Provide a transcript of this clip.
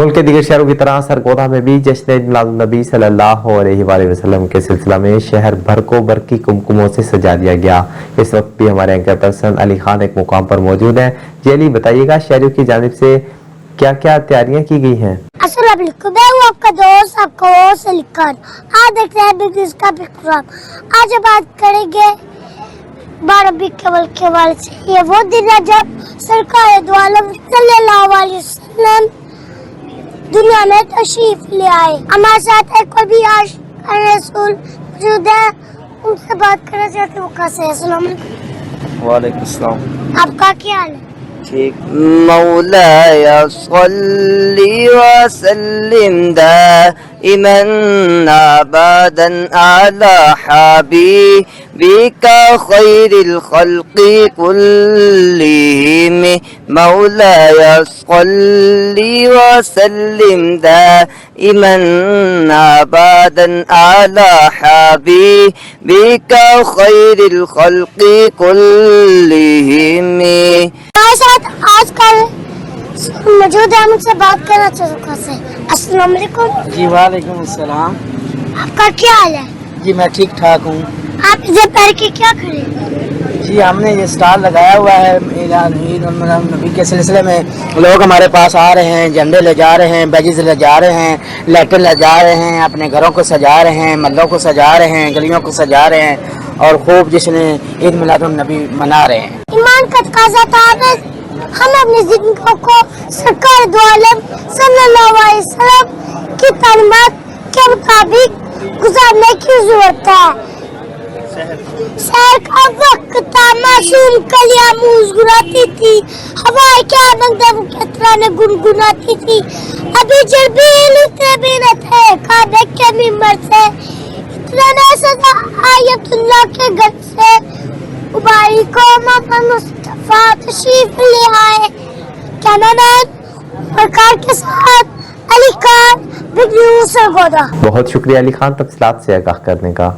मुल्क के दीगर शहरों की तरह सरगोधा में भी जश्न मिलादुन्नबी सल्लल्लाहु अलैहि वसल्लम के सिलसिला में शहर भर को बरकी कुमकुमों से सजा दिया गया। इस वक्त भी हमारे एंकर पर्सन अली खान एक मुकाम पर मौजूद हैं। जी अली, बताइएगा शहरियों की जानिब से क्या क्या तैयारियां की गई हैं? अस्सलाम वालेकुम, मैं हूँ आपका दोस्त आपका होस्ट अली खान। आज देखते हैं बिजनेस का प्रोग्राम। आज हम बात करेंगे 12 रबी अव्वल के वाले से। ये वो दिन है जब सरकार दो आलम सल्लल्लाहु अलैहि वसल्लम दुनिया में तशरीफ ले आए। हमारे साथ एक और भी आज रसूल मौजूद है, उनसे बात करना चाहते हैं। वो कैसे हैं? अस्सलाम वालेकुम। वालेकुम सलाम। आपका क्या हाल है? ठीक। मौलाया सल्ली व सल्लिम दाइमन अबदन अला हबीबिका खैरिल खल्क़ि कुल्लिहिम। मौलाया सल्ली व सल्लिम दाइमन अबदन अला हबीबिका खैरिल खल्क़ि कुल्लिहिम। हमारे साथ आजकल मौजूद है, मुझसे बात करना चाहूँगा से। अस्सलाम वालेकुम। जी वालेकुम अस्सलाम। आपका क्या हाल है? जी मैं ठीक ठाक हूँ। आप इधर पैर के क्या खड़े? जी हमने ये स्टॉल लगाया हुआ है ईद नबी के सिलसिले में। लोग हमारे पास आ रहे हैं, झंडे ले जा रहे हैं, बैजेस ले जा रहे हैं, लाइटें ले जा रहे हैं, अपने घरों को सजा रहे हैं, महल्लों को सजा रहे हैं, गलियों को सजा रहे हैं और खूब जश्न ईद मिलादुन्नबी मना रहे हैं। ईमान का तकाज़ा था हम अपनी जिंदगी को सरकार दो आलम सल्लल्लाहु अलैहि वसल्लम की तालीमात के मुताबिक गुजारने की जरूरत है। शहर का वक्त था, मासूम कलियां मुस्कुराती थी, हवाएं क्या मंगदम के तराने गुनगुनाती थी। अभी जरबील उतरे भी न थे काबे के मिंबर से, इतना न सजा आयतुल्लाह के घर से उबाई को मोहम्मद मुस्तफा तशरीफ ले आए। कैमरामैन सरकार के साथ अली खान, बिग न्यूज़ सरगोधा। बहुत शुक्रिया अली खान तफसीलात से आगाह करने का।